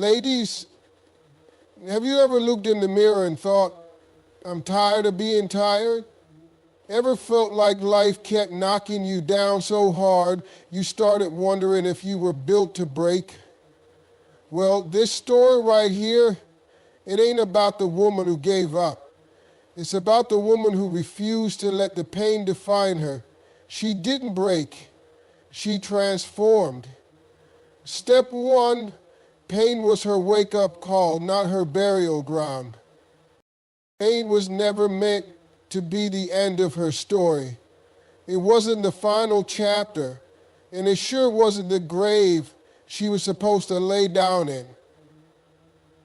Ladies, have you ever looked in the mirror and thought, I'm tired of being tired? Ever felt like life kept knocking you down so hard you started wondering if you were built to break? Well, this story right here, it ain't about the woman who gave up. It's about the woman who refused to let the pain define her. She didn't break. She transformed. Step one, pain was her wake-up call, not her burial ground. Pain was never meant to be the end of her story. It wasn't the final chapter, and it sure wasn't the grave she was supposed to lay down in.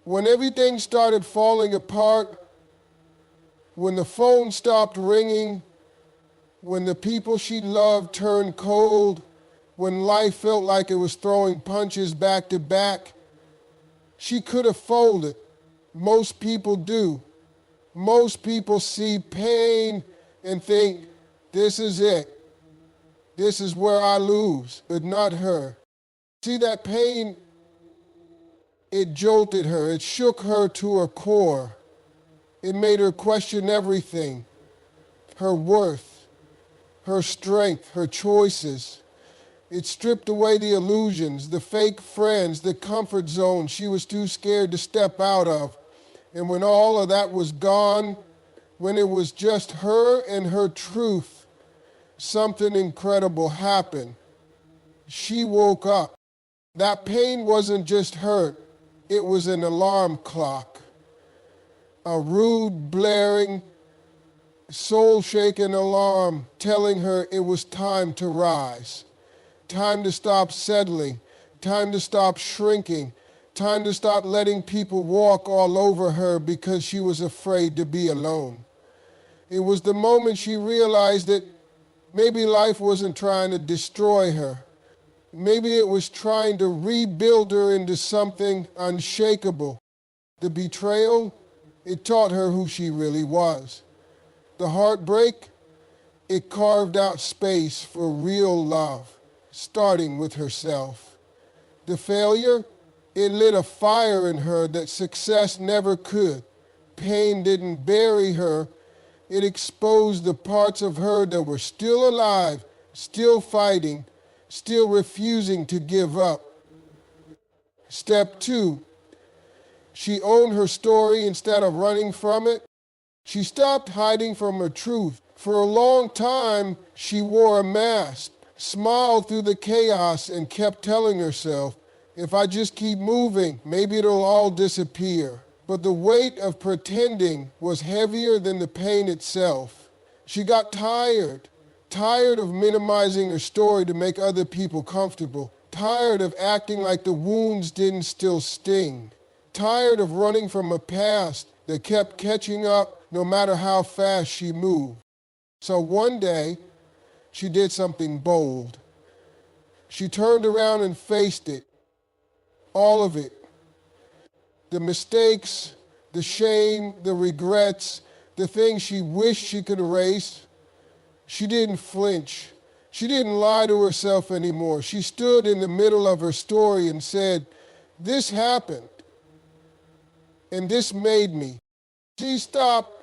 When everything started falling apart, when the phone stopped ringing, when the people she loved turned cold, when life felt like it was throwing punches back to back, she could have folded. Most people do. Most people see pain and think, this is it. This is where I lose, but not her. See, that pain, it jolted her. It shook her to her core. It made her question everything. Her worth, her strength, her choices. It stripped away the illusions, the fake friends, the comfort zone she was too scared to step out of. And when all of that was gone, when it was just her and her truth, something incredible happened. She woke up. That pain wasn't just hurt, it was an alarm clock. A rude, blaring, soul-shaking alarm telling her it was time to rise. Time to stop settling. Time to stop shrinking. Time to stop letting people walk all over her because she was afraid to be alone. It was the moment she realized that maybe life wasn't trying to destroy her. Maybe it was trying to rebuild her into something unshakable. The betrayal, it taught her who she really was. The heartbreak, it carved out space for real love, starting with herself. The failure, it lit a fire in her that success never could. Pain didn't bury her. It exposed the parts of her that were still alive, still fighting, still refusing to give up. Step two, she owned her story instead of running from it. She stopped hiding from her truth. For a long time, she wore a mask, smiled through the chaos, and kept telling herself, if I just keep moving, maybe it'll all disappear. But the weight of pretending was heavier than the pain itself. She got tired of minimizing her story to make other people comfortable, tired of acting like the wounds didn't still sting, tired of running from a past that kept catching up no matter how fast she moved. So one day, she did something bold. She turned around and faced it. All of it. The mistakes, the shame, the regrets, the things she wished she could erase. She didn't flinch. She didn't lie to herself anymore. She stood in the middle of her story and said, this happened, and this made me. She stopped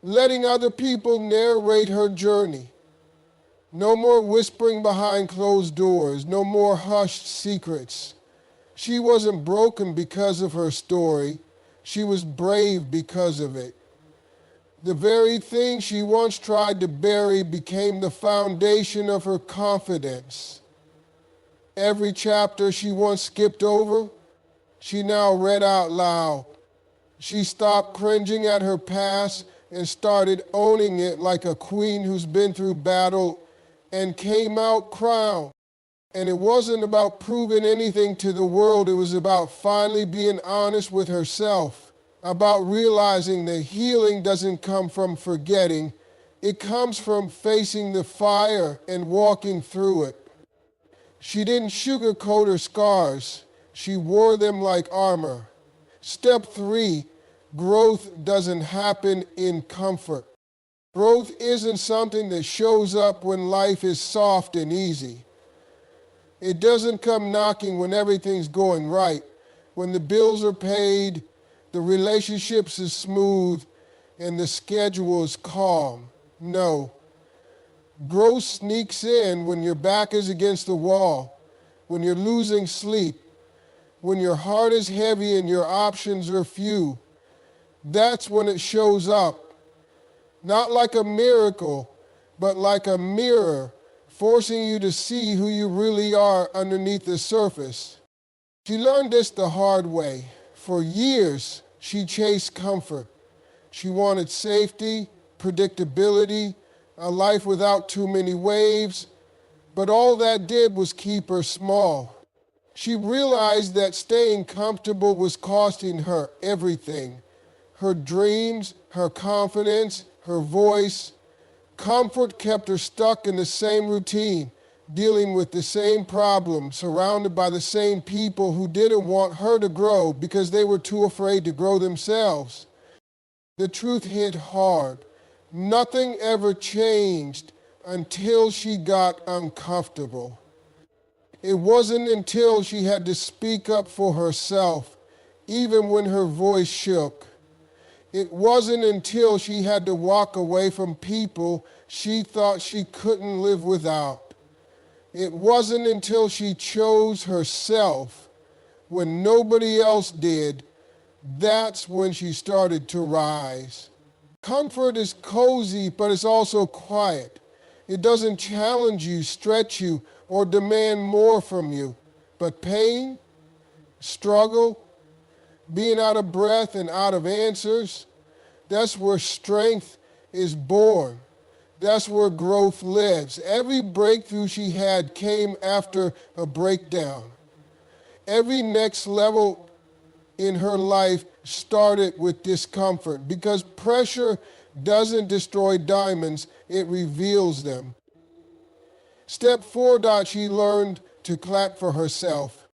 letting other people narrate her journey. No more whispering behind closed doors, no more hushed secrets. She wasn't broken because of her story. She was brave because of it. The very thing she once tried to bury became the foundation of her confidence. Every chapter she once skipped over, she now read out loud. She stopped cringing at her past and started owning it like a queen who's been through battle and came out crowned. And it wasn't about proving anything to the world. It was about finally being honest with herself, about realizing that healing doesn't come from forgetting. It comes from facing the fire and walking through it. She didn't sugarcoat her scars. She wore them like armor. Step three, growth doesn't happen in comfort. Growth isn't something that shows up when life is soft and easy. It doesn't come knocking when everything's going right. when the bills are paid, the relationships is smooth, and the schedule is calm. No. Growth sneaks in when your back is against the wall, when you're losing sleep, when your heart is heavy and your options are few. That's when it shows up. Not like a miracle, but like a mirror, forcing you to see who you really are underneath the surface. She learned this the hard way. For years, she chased comfort. She wanted safety, predictability, a life without too many waves, but all that did was keep her small. She realized that staying comfortable was costing her everything. Her dreams, her confidence, her voice. Comfort kept her stuck in the same routine, dealing with the same problems, surrounded by the same people who didn't want her to grow because they were too afraid to grow themselves. The truth hit hard. Nothing ever changed until she got uncomfortable. It wasn't until she had to speak up for herself, even when her voice shook. It wasn't until she had to walk away from people she thought she couldn't live without. It wasn't until she chose herself when nobody else did. That's when she started to rise. Comfort is cozy, but it's also quiet. It doesn't challenge you, stretch you, or demand more from you. But pain, struggle, being out of breath and out of answers, that's where strength is born. That's where growth lives. Every breakthrough she had came after a breakdown. Every next level in her life started with discomfort, because pressure doesn't destroy diamonds, it reveals them. Step 4, she learned to clap for herself.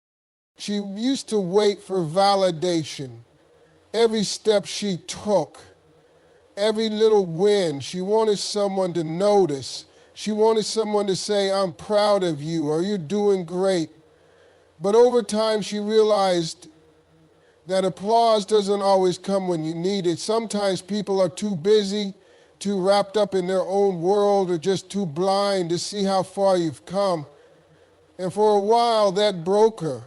She used to wait for validation. Every step she took, every little win, she wanted someone to notice. She wanted someone to say, "I'm proud of you," or "You're doing great." But over time, she realized that applause doesn't always come when you need it. Sometimes people are too busy, too wrapped up in their own world, or just too blind to see how far you've come. And for a while, that broke her.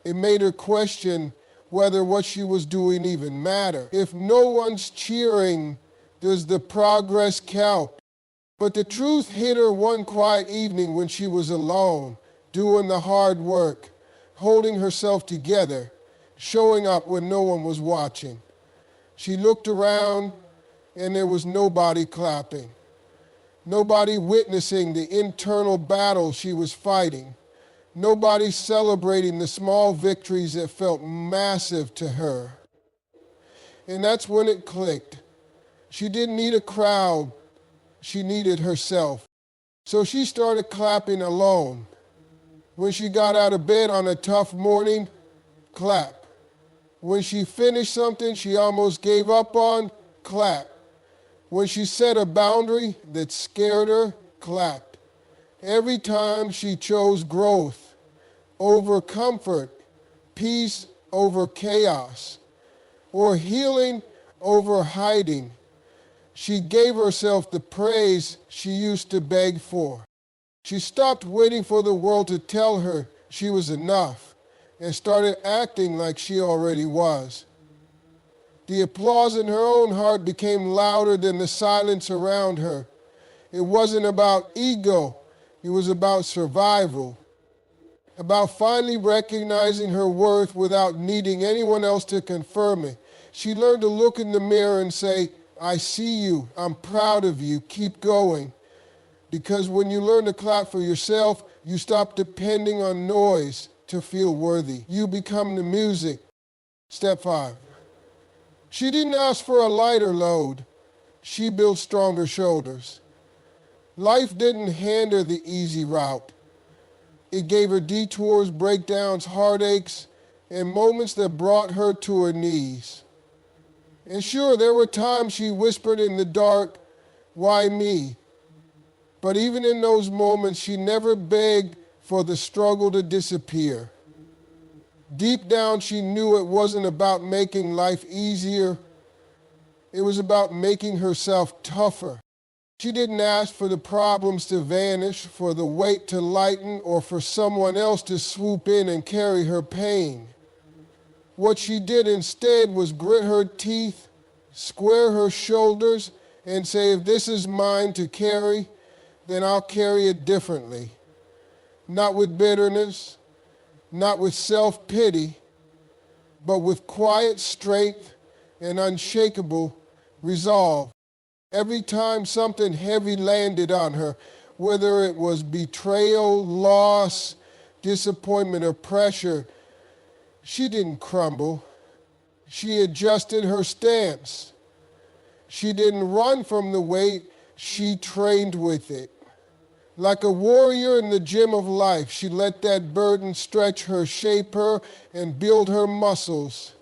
It made her question whether what she was doing even mattered. If no one's cheering, does the progress count? But the truth hit her one quiet evening when she was alone, doing the hard work, holding herself together, showing up when no one was watching. She looked around and there was nobody clapping, nobody witnessing the internal battle she was fighting, nobody celebrating the small victories that felt massive to her. And that's when it clicked. She didn't need a crowd, she needed herself. So she started clapping alone. When she got out of bed on a tough morning, clap. When she finished something she almost gave up on, clap. When she set a boundary that scared her, clap. Every time she chose growth over comfort, peace over chaos, or healing over hiding, she gave herself the praise she used to beg for. She stopped waiting for the world to tell her she was enough and started acting like she already was. The applause in her own heart became louder than the silence around her. It wasn't about ego, it was about survival, about finally recognizing her worth without needing anyone else to confirm it. She learned to look in the mirror and say, "I see you, I'm proud of you, keep going." Because when you learn to clap for yourself, you stop depending on noise to feel worthy. You become the music. Step 5. She didn't ask for a lighter load. She built stronger shoulders. Life didn't hand her the easy route. It gave her detours, breakdowns, heartaches, and moments that brought her to her knees. And sure, there were times she whispered in the dark, "Why me?" But even in those moments, she never begged for the struggle to disappear. Deep down, she knew it wasn't about making life easier. It was about making herself tougher. She didn't ask for the problems to vanish, for the weight to lighten, or for someone else to swoop in and carry her pain. What she did instead was grit her teeth, square her shoulders, and say, if this is mine to carry, then I'll carry it differently. Not with bitterness, not with self-pity, but with quiet strength and unshakable resolve. Every time something heavy landed on her, whether it was betrayal, loss, disappointment, or pressure, she didn't crumble. She adjusted her stance. She didn't run from the weight, she trained with it. Like a warrior in the gym of life, she let that burden stretch her, shape her, and build her muscles.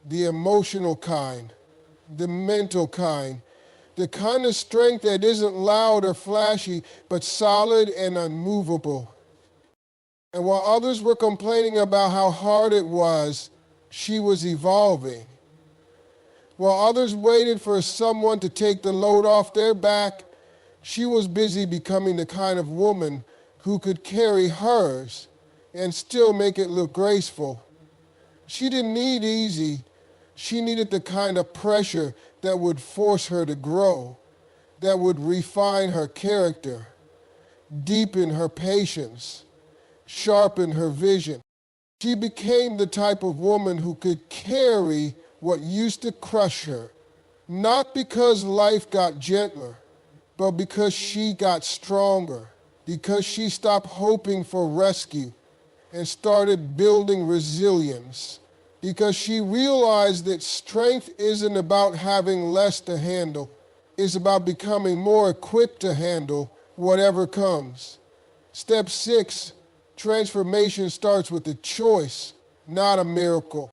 The emotional kind, the mental kind, the kind of strength that isn't loud or flashy, but solid and unmovable. And while others were complaining about how hard it was, she was evolving. While others waited for someone to take the load off their back, she was busy becoming the kind of woman who could carry hers and still make it look graceful. She didn't need easy. She needed the kind of pressure that would force her to grow, that would refine her character, deepen her patience, sharpen her vision. She became the type of woman who could carry what used to crush her, not because life got gentler, but because she got stronger, because she stopped hoping for rescue and started building resilience, because she realized that strength isn't about having less to handle, it's about becoming more equipped to handle whatever comes. Step 6, transformation starts with a choice, not a miracle.